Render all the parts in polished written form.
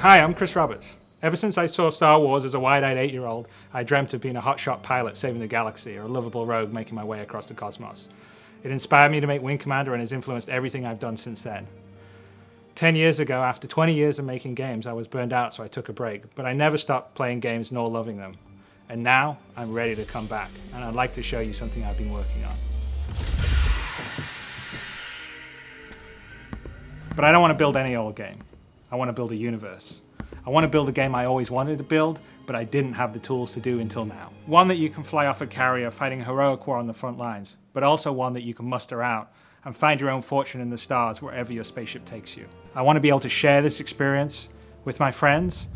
Hi, I'm Chris Roberts. Ever since I saw Star Wars as a wide-eyed 8-year-old, I dreamt of being a hotshot pilot saving the galaxy or a lovable rogue making my way across the cosmos. It inspired me to make Wing Commander and has influenced everything I've done since then. 10 years ago, after 20 years of making games, I was burned out, so I took a break, but I never stopped playing games nor loving them. And now, I'm ready to come back, and I'd like to show you something I've been working on. But I don't want to build any old game. I want to build a universe. I want to build a game I always wanted to build, but I didn't have the tools to do until now. One that you can fly off a carrier fighting a heroic war on the front lines, but also one that you can muster out and find your own fortune in the stars wherever your spaceship takes you. I want to be able to share this experience with my friends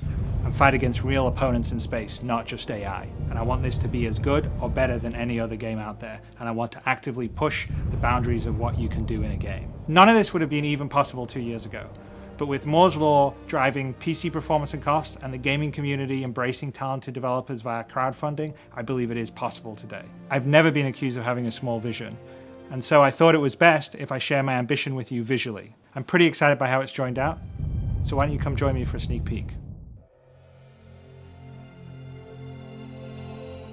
and fight against real opponents in space, not just AI. And I want this to be as good or better than any other game out there, and I want to actively push the boundaries of what you can do in a game. None of this would have been even possible 2 years ago. But with Moore's Law driving PC performance and cost and the gaming community embracing talented developers via crowdfunding, I believe it is possible today. I've never been accused of having a small vision, and so I thought it was best if I share my ambition with you visually. I'm pretty excited by how it's joined out, so why don't you come join me for a sneak peek.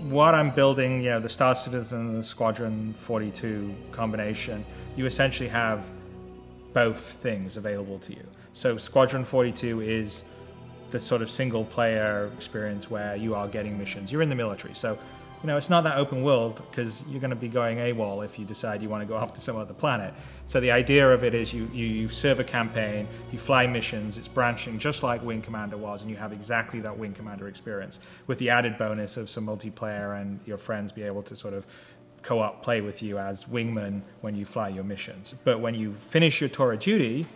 What I'm building, the Star Citizen and the Squadron 42 combination, you essentially have both things available to you. So Squadron 42 is the sort of single player experience where you are getting missions. You're in the military, so it's not that open world because you're going to be going AWOL if you decide you want to go off to some other planet. So the idea of it is you serve a campaign, you fly missions, it's branching just like Wing Commander was, and you have exactly that Wing Commander experience with the added bonus of some multiplayer and your friends be able to sort of co-op play with you as wingmen when you fly your missions. But when you finish your tour of duty,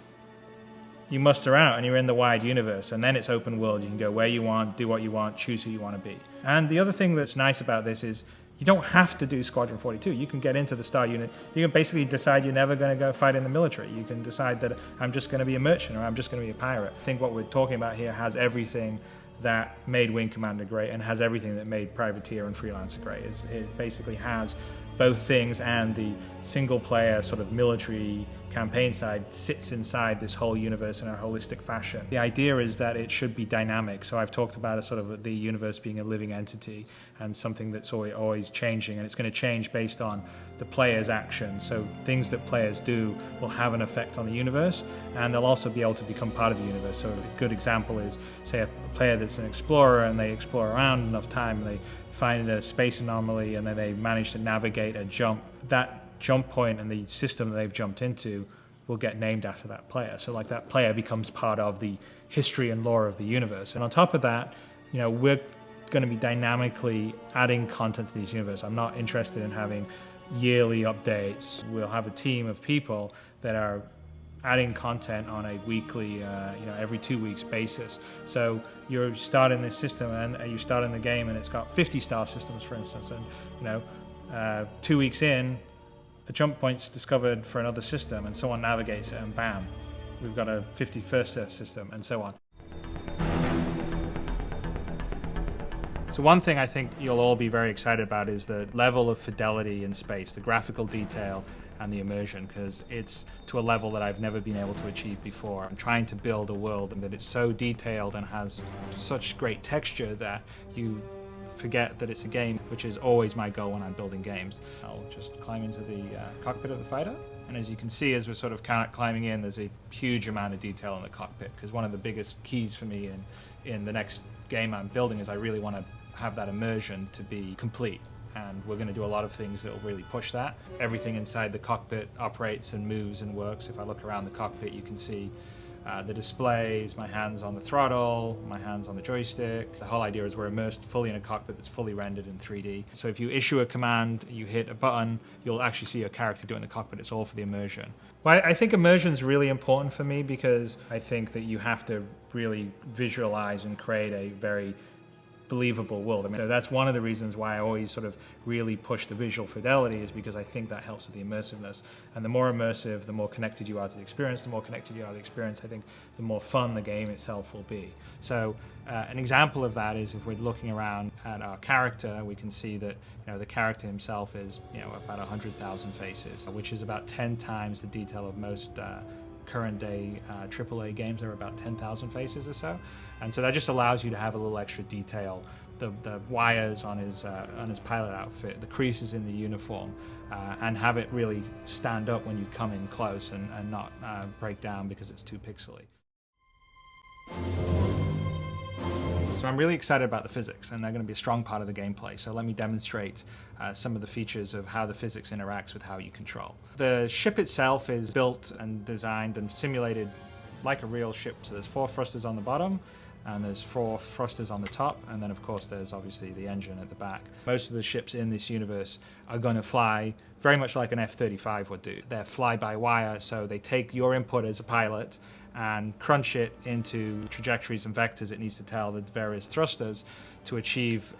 you muster out and you're in the wide universe, and then it's open world. You can go where you want, do what you want, choose who you want to be. And the other thing that's nice about this is you don't have to do Squadron 42. You can get into the Star Unit. You can basically decide you're never going to go fight in the military. You can decide that I'm just going to be a merchant or I'm just going to be a pirate. I think what we're talking about here has everything that made Wing Commander great and has everything that made Privateer and Freelancer great. It basically has both things, and the single player sort of military campaign side sits inside this whole universe in a holistic fashion. The idea is that it should be dynamic. So I've talked about the universe being a living entity and something that's always changing, and it's going to change based on the player's actions. So things that players do will have an effect on the universe, and they'll also be able to become part of the universe. So a good example is, say, a player that's an explorer and they explore around enough time and they find a space anomaly and then they manage to navigate a jump. That jump point and the system that they've jumped into will get named after that player. So like that player becomes part of the history and lore of the universe. And on top of that, we're going to be dynamically adding content to this universe. I'm not interested in having yearly updates. We'll have a team of people that are adding content on a weekly, every 2 weeks basis. So you're starting this system and you start in the game and it's got 50 star systems, for instance, and 2 weeks in, a jump point's discovered for another system and someone navigates it and bam, we've got a 51st system and so on. So one thing I think you'll all be very excited about is the level of fidelity in space, the graphical detail and the immersion, because it's to a level that I've never been able to achieve before. I'm trying to build a world that it's so detailed and has such great texture that you forget that it's a game, which is always my goal when I'm building games. I'll just climb into the cockpit of the fighter, and as you can see, as we're sort of climbing in, there's a huge amount of detail in the cockpit, because one of the biggest keys for me in the next game I'm building is I really want to have that immersion to be complete. And we're going to do a lot of things that will really push that. Everything inside the cockpit operates and moves and works. If I look around the cockpit, you can see the displays, my hands on the throttle, my hands on the joystick. The whole idea is we're immersed fully in a cockpit that's fully rendered in 3D. So if you issue a command, you hit a button, you'll actually see a character doing the cockpit. It's all for the immersion. Well, I think immersion is really important for me because I think that you have to really visualize and create a very believable world. So that's one of the reasons why I always sort of really push the visual fidelity, is because I think that helps with the immersiveness. And the more immersive, the more connected you are to the experience. The more connected you are to the experience, I think the more fun the game itself will be. So an example of that is if we're looking around at our character, we can see that the character himself is about 100,000 faces, which is about 10 times the detail of most current day AAA games. There are about 10,000 faces or so, and so that just allows you to have a little extra detail. The wires on his pilot outfit, the creases in the uniform, and have it really stand up when you come in close and not break down because it's too pixely. So I'm really excited about the physics, and they're going to be a strong part of the gameplay. So let me demonstrate some of the features of how the physics interacts with how you control. The ship itself is built and designed and simulated like a real ship. So there's 4 thrusters on the bottom, and there's 4 thrusters on the top, and then of course there's obviously the engine at the back. Most of the ships in this universe are going to fly very much like an F-35 would do. They're fly-by-wire, so they take your input as a pilot and crunch it into trajectories and vectors it needs to tell the various thrusters to achieve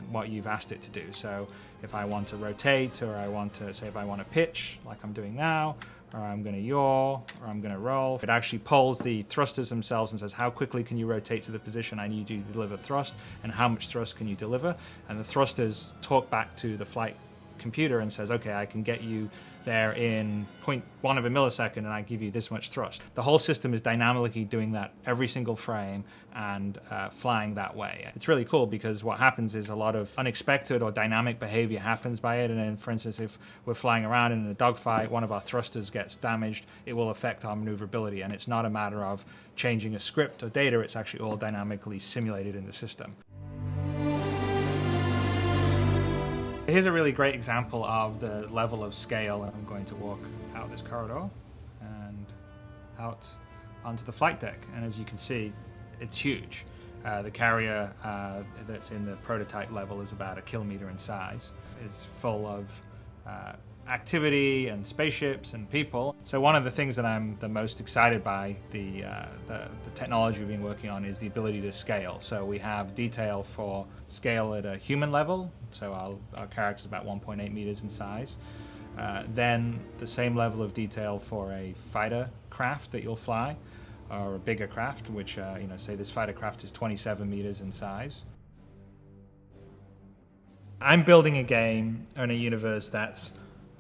what you've asked it to do. So if I want to rotate, or I want to, say if I want to pitch, like I'm doing now, or I'm going to yaw, or I'm going to roll, it actually polls the thrusters themselves and says, how quickly can you rotate to the position I need you to deliver thrust, and how much thrust can you deliver? And the thrusters talk back to the flight computer and says, okay, I can get you there in 0.1 of a millisecond, and I give you this much thrust. The whole system is dynamically doing that every single frame and flying that way. It's really cool because what happens is a lot of unexpected or dynamic behavior happens by it. And then, for instance, if we're flying around in a dogfight, one of our thrusters gets damaged, it will affect our maneuverability. And it's not a matter of changing a script or data, it's actually all dynamically simulated in the system. Here's a really great example of the level of scale. I'm going to walk out this corridor and out onto the flight deck. And as you can see, it's huge. The carrier that's in the prototype level is about 1 kilometer in size. It's full of activity and spaceships and people. So one of the things that I'm the most excited by the technology we've been working on is the ability to scale. So we have detail for scale at a human level. So our character is about 1.8 meters in size. Then the same level of detail for a fighter craft that you'll fly, or a bigger craft, which say this fighter craft is 27 meters in size. I'm building a game in a universe that's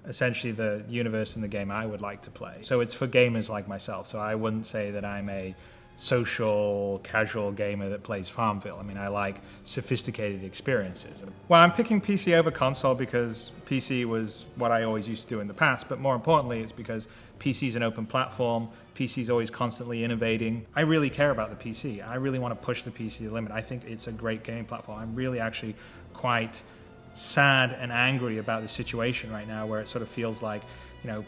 essentially the universe in the game I would like to play. So it's for gamers like myself. So I wouldn't say that I'm a social, casual gamer that plays Farmville. I mean, I like sophisticated experiences. Well, I'm picking PC over console because PC was what I always used to do in the past, but more importantly, it's because PC is an open platform. PC is always constantly innovating. I really care about the PC. I really want to push the PC to the limit. I think it's a great game platform. I'm really actually quite sad and angry about the situation right now, where it sort of feels like,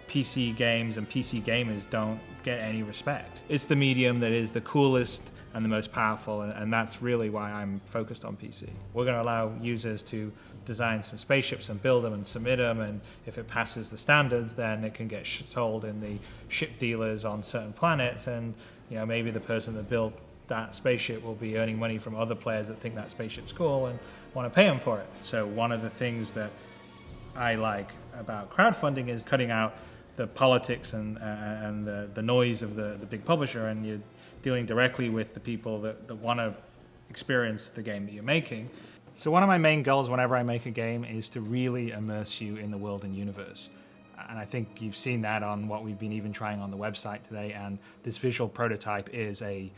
PC games and PC gamers don't get any respect. It's the medium that is the coolest and the most powerful, and that's really why I'm focused on PC. We're going to allow users to design some spaceships and build them and submit them, and if it passes the standards, then it can get sold in the ship dealers on certain planets, and maybe the person that built that spaceship will be earning money from other players that think that spaceship's cool and want to pay them for it. So one of the things that I like about crowdfunding is cutting out the politics and the noise of the big publisher, and you're dealing directly with the people that want to experience the game that you're making. So one of my main goals whenever I make a game is to really immerse you in the world and universe. And I think you've seen that on what we've been even trying on the website today, and this visual prototype is a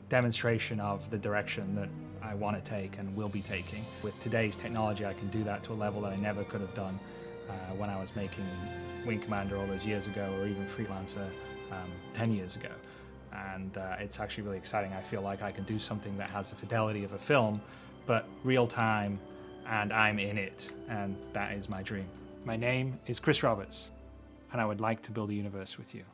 demonstration of the direction that I want to take and will be taking. With today's technology, I can do that to a level that I never could have done when I was making Wing Commander all those years ago, or even Freelancer 10 years ago. And it's actually really exciting. I feel like I can do something that has the fidelity of a film, but real time, and I'm in it, and that is my dream. My name is Chris Roberts, and I would like to build a universe with you.